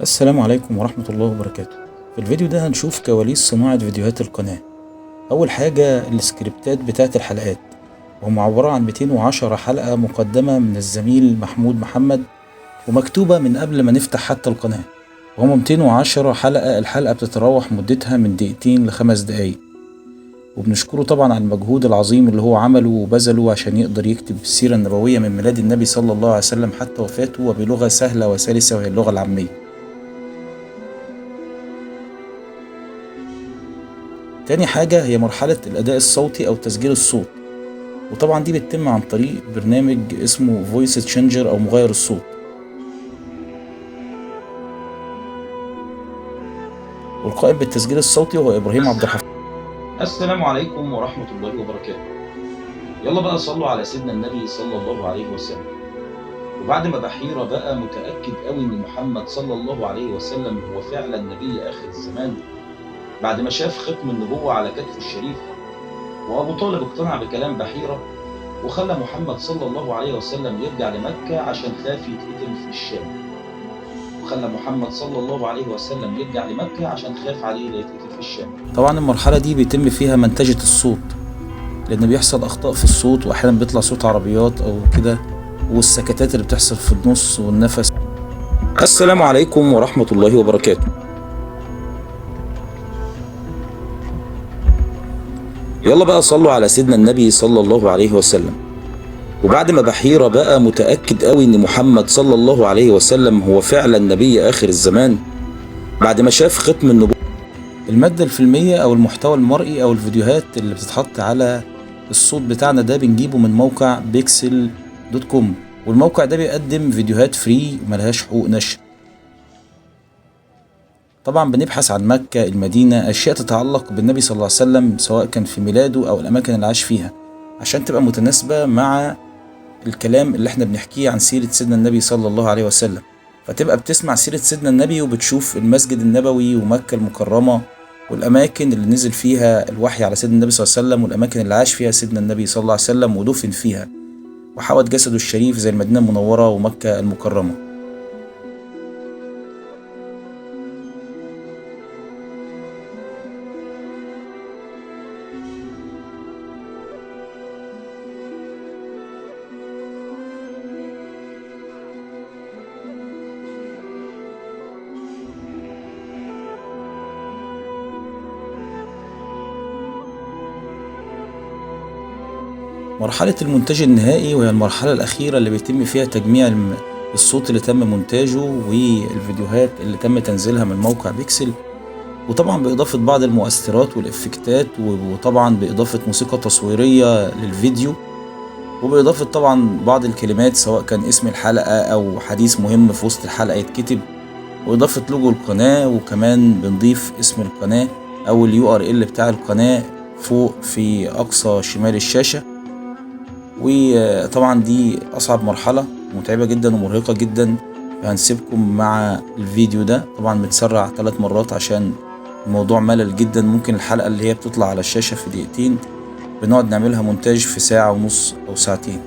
السلام عليكم ورحمة الله وبركاته. في الفيديو ده هنشوف كواليس صناعة فيديوهات القناة. أول حاجة السكريبتات بتاعت الحلقات، وهم عبارة عن 210 حلقة مقدمة من الزميل محمود محمد، ومكتوبة من قبل ما نفتح حتى القناة. وهم 210 حلقة، الحلقة بتتراوح مدتها من دقيقتين ل5 دقايق. وبنشكره طبعا على المجهود العظيم اللي هو عمله وبذله عشان يقدر يكتب السيرة النبوية من ميلاد النبي صلى الله عليه وسلم حتى وفاته، وبلغة سهلة وسلسة وهي اللغة العامية. تاني حاجة هي مرحلة الأداء الصوتي أو تسجيل الصوت، وطبعا دي بتتم عن طريق برنامج اسمه فويس تشينجر أو مغير الصوت. والقائم بالتسجيل الصوتي هو إبراهيم عبد الحفيظ. السلام عليكم ورحمة الله وبركاته. يلا بقى صلوا على سيدنا النبي صلى الله عليه وسلم. وبعد ما بحيرة بقى متأكد قوي ان محمد صلى الله عليه وسلم هو فعلا نبي آخر الزمان، بعد ما شاف ختم النبوة على كتفه الشريف، وأبو طالب اقتنع بكلام بحيرة وخلى محمد صلى الله عليه وسلم يرجع لمكة عشان خاف يتقتل في الشام. طبعا المرحلة دي بيتم فيها منتجة الصوت، لأن بيحصل أخطاء في الصوت، وأحيانا بيطلع صوت عربيات أو كده، والسكتات اللي بتحصل في النص والنفس. السلام عليكم ورحمة الله وبركاته. يلا بقى صلوا على سيدنا النبي صلى الله عليه وسلم. وبعد ما بحيرة بقى متأكد قوي ان محمد صلى الله عليه وسلم هو فعلا نبي آخر الزمان، بعد ما شاف ختم النبوة. المادة الفيلمية او المحتوى المرئي او الفيديوهات اللي بتتحط على الصوت بتاعنا ده بنجيبه من موقع pixel.com، والموقع ده بيقدم فيديوهات فري وملهاش حقوق نشر. طبعا بنبحث عن مكة، المدينة، أشياء تتعلق بالنبي صلى الله عليه وسلم سواء كان في ميلاده أو الأماكن اللي عاش فيها، عشان تبقى متناسبة مع الكلام اللي احنا بنحكيه عن سيرة سيدنا النبي صلى الله عليه وسلم. فتبقى بتسمع سيرة سيدنا النبي وبتشوف المسجد النبوي ومكة المكرمة والأماكن اللي نزل فيها الوحي على سيدنا النبي صلى الله عليه وسلم، والأماكن اللي عاش فيها سيدنا النبي صلى الله عليه وسلم ودفن فيها وحوت جسده الشريف زي المدينة المنورة ومكة المكرمة. مرحلة المونتاج النهائي، وهي المرحلة الأخيرة اللي بيتم فيها تجميع الصوت اللي تم مونتاجه والفيديوهات اللي تم تنزيلها من موقع بيكسل، وطبعا بإضافة بعض المؤثرات والإفكتات، وطبعا بإضافة موسيقى تصويرية للفيديو، وبإضافة طبعا بعض الكلمات سواء كان اسم الحلقة أو حديث مهم في وسط الحلقة يتكتب، وإضافة لوجو القناة، وكمان بنضيف اسم القناة أو URL بتاع القناة فوق في أقصى شمال الشاشة. وطبعا دي أصعب مرحلة، متعبة جدا ومرهقة جدا. هنسيبكم مع الفيديو ده، طبعا متسرع 3 مرات عشان الموضوع ملل جدا. ممكن الحلقة اللي هي بتطلع على الشاشة في دقيقتين بنقعد نعملها مونتاج في ساعة ونص أو ساعتين.